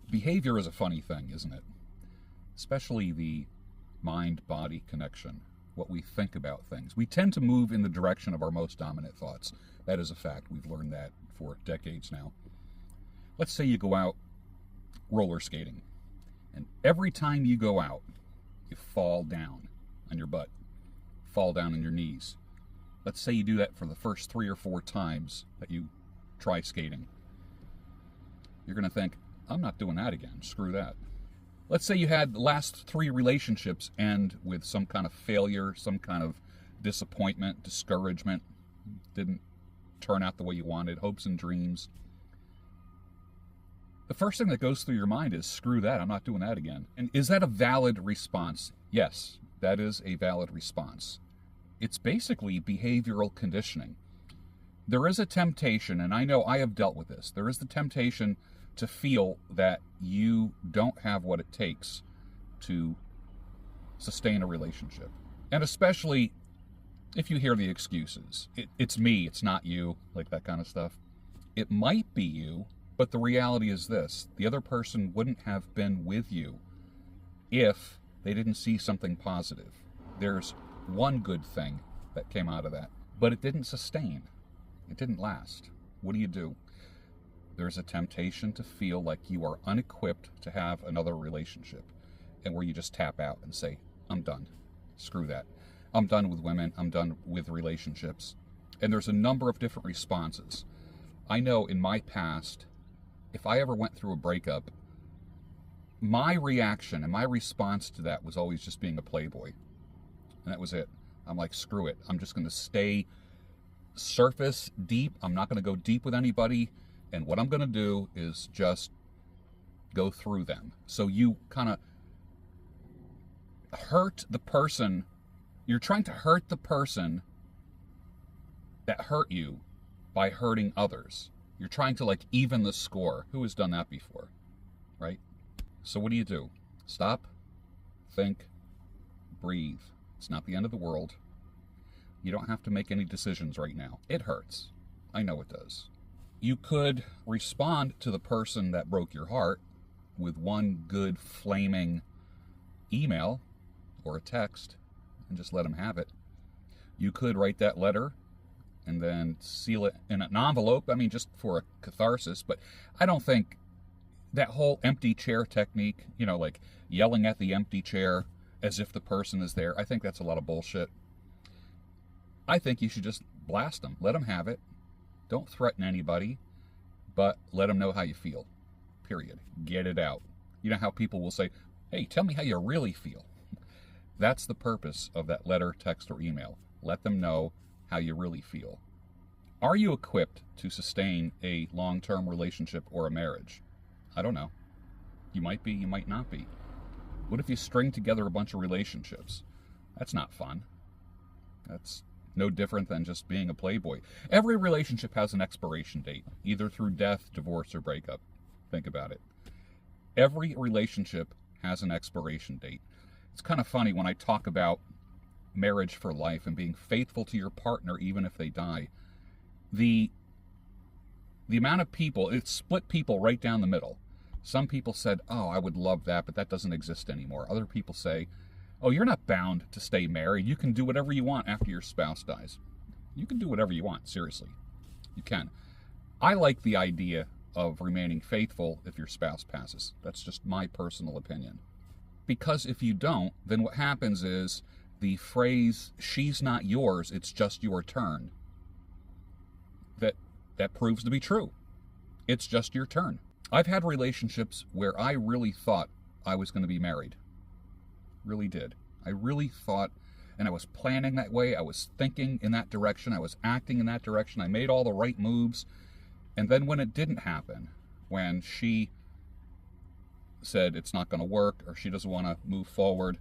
Behavior is a funny thing, isn't it? Especially the mind-body connection, what we think about things. We tend to move in the direction of our most dominant thoughts. That is a fact. We've learned that for decades now. Let's say you go out roller skating, and every time you go out, you fall down on your butt, fall down on your knees. Let's say you do that for the first 3 or 4 times that you try skating. You're going to think, I'm not doing that again. Screw that. Let's say you had the last 3 relationships end with some kind of failure, some kind of disappointment, discouragement, didn't turn out the way you wanted, hopes and dreams. The first thing that goes through your mind is, screw that, I'm not doing that again. And is that a valid response? Yes, that is a valid response. It's basically behavioral conditioning. There is a temptation, and I know I have dealt with this, there is the temptation to feel that you don't have what it takes to sustain a relationship. And especially if you hear the excuses. It's me, it's not you, like that kind of stuff. It might be you, but the reality is this. The other person wouldn't have been with you if they didn't see something positive. There's one good thing that came out of that, but it didn't sustain. It didn't last. What do? There's a temptation to feel like you are unequipped to have another relationship, and where you just tap out and say, I'm done. Screw that. I'm done with women. I'm done with relationships. And there's a number of different responses. I know in my past, if I ever went through a breakup, my reaction and my response to that was always just being a playboy. And that was it. I'm like, screw it. I'm just going to stay surface deep. I'm not going to go deep with anybody. And what I'm going to do is just go through them. So you kind of hurt the person. You're trying to hurt the person that hurt you by hurting others. You're trying to like even the score. Who has done that before? Right? So what do? Stop, think, breathe. It's not the end of the world. You don't have to make any decisions right now. It hurts. I know it does. You could respond to the person that broke your heart with one good flaming email or a text and just let them have it. You could write that letter and then seal it in an envelope, just for a catharsis, but I don't think that whole empty chair technique, like yelling at the empty chair as if the person is there, I think that's a lot of bullshit. I think you should just blast them. Let them have it. Don't threaten anybody, but let them know how you feel. Period. Get it out. You know how people will say, hey, tell me how you really feel. That's the purpose of that letter, text, or email. Let them know how you really feel. Are you equipped to sustain a long-term relationship or a marriage? I don't know. You might be, you might not be. What if you string together a bunch of relationships? That's not fun. That's no different than just being a playboy. Every relationship has an expiration date, either through death, divorce, or breakup. Think about it. Every relationship has an expiration date. It's kind of funny when I talk about marriage for life and being faithful to your partner even if they die. The amount of people, it split people right down the middle. Some people said, oh, I would love that, but that doesn't exist anymore. Other people say, oh, you're not bound to stay married. You can do whatever you want after your spouse dies. You can do whatever you want, seriously. You can. I like the idea of remaining faithful if your spouse passes. That's just my personal opinion. Because if you don't, then what happens is the phrase, she's not yours, it's just your turn. That proves to be true. It's just your turn. I've had relationships where I really thought I was going to be married. Really did. I really thought, and I was planning that way. I was thinking in that direction. I was acting in that direction. I made all the right moves. And then when it didn't happen, when she said it's not going to work or she doesn't want to move forward,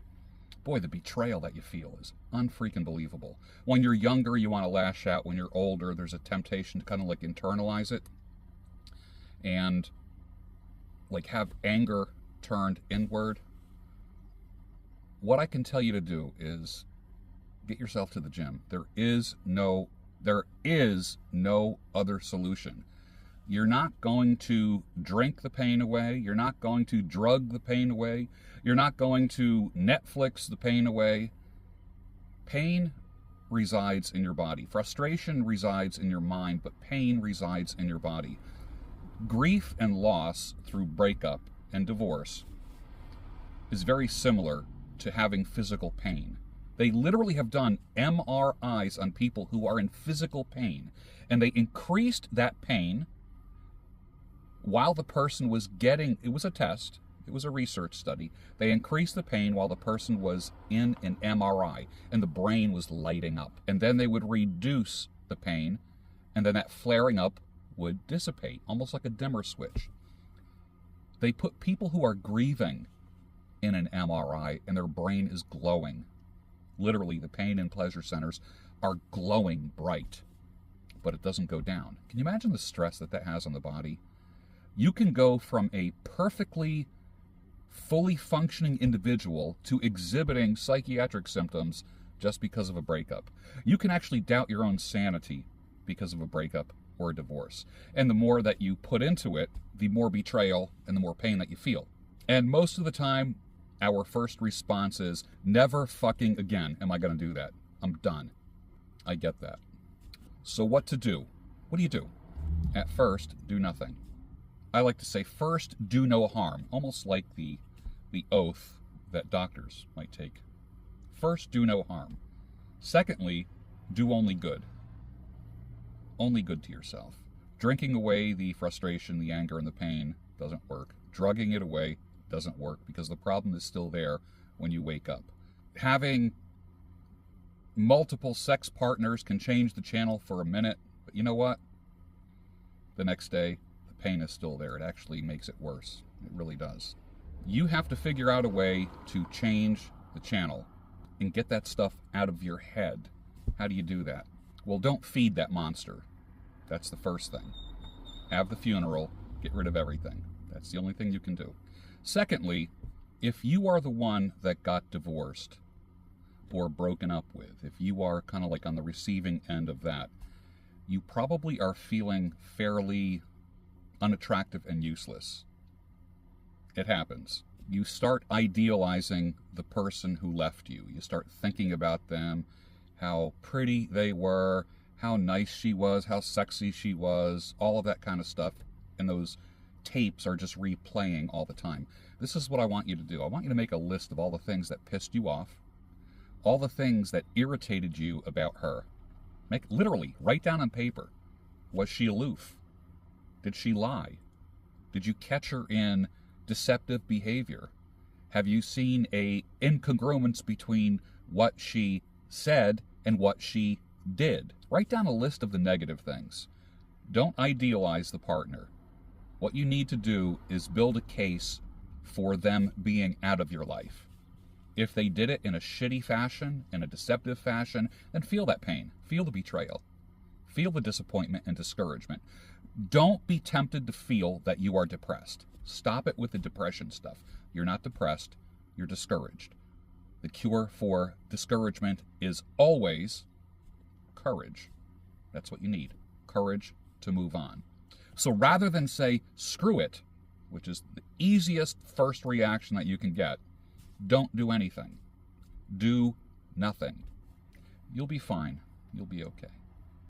boy, the betrayal that you feel is unfreaking believable. When you're younger, you want to lash out. When you're older, there's a temptation to kind of like internalize it and like have anger turned inward. What I can tell you to do is get yourself to the gym. There is no other solution. You're not going to drink the pain away. You're not going to drug the pain away. You're not going to Netflix the pain away. Pain resides in your body. Frustration resides in your mind, but pain resides in your body. Grief and loss through breakup and divorce is very similar to having physical pain. They literally have done MRIs on people who are in physical pain, and they increased that pain while the person was getting, it was a test, it was a research study, they increased the pain while the person was in an MRI, and the brain was lighting up. And then they would reduce the pain, and then that flaring up would dissipate, almost like a dimmer switch. They put people who are grieving in an MRI, and their brain is glowing. Literally, the pain and pleasure centers are glowing bright, but it doesn't go down. Can you imagine the stress that has on the body? You can go from a perfectly, fully functioning individual to exhibiting psychiatric symptoms just because of a breakup. You can actually doubt your own sanity because of a breakup or a divorce. And the more that you put into it, the more betrayal and the more pain that you feel. And most of the time, our first response is, never fucking again am I going to do that. I'm done. I get that. So what to do? What do you do? At first, do nothing. I like to say, first, do no harm, almost like the oath that doctors might take. First, do no harm. Secondly, do only good. Only good to yourself. Drinking away the frustration, the anger, and the pain doesn't work. Drugging it away doesn't work because the problem is still there when you wake up. Having multiple sex partners can change the channel for a minute, but you know what? The next day, the pain is still there. It actually makes it worse. It really does. You have to figure out a way to change the channel and get that stuff out of your head. How do you do that? Well, don't feed that monster. That's the first thing. Have the funeral, get rid of everything. That's the only thing you can do. Secondly, if you are the one that got divorced or broken up with, if you are kind of like on the receiving end of that, you probably are feeling fairly unattractive and useless. It happens. You start idealizing the person who left you. You start thinking about them, how pretty they were, how nice she was, how sexy she was, all of that kind of stuff. And those tapes are just replaying all the time. This is what I want you to do. I want you to make a list of all the things that pissed you off, all the things that irritated you about her. Literally, write down on paper. Was she aloof? Did she lie? Did you catch her in deceptive behavior? Have you seen a incongruence between what she said and what she did? Write down a list of the negative things. Don't idealize the partner. What you need to do is build a case for them being out of your life. If they did it in a shitty fashion, in a deceptive fashion, then feel that pain. Feel the betrayal. Feel the disappointment and discouragement. Don't be tempted to feel that you are depressed. Stop it with the depression stuff. You're not depressed. You're discouraged. The cure for discouragement is always courage. That's what you need. Courage to move on. So rather than say, screw it, which is the easiest first reaction that you can get, don't do anything. Do nothing. You'll be fine. You'll be okay.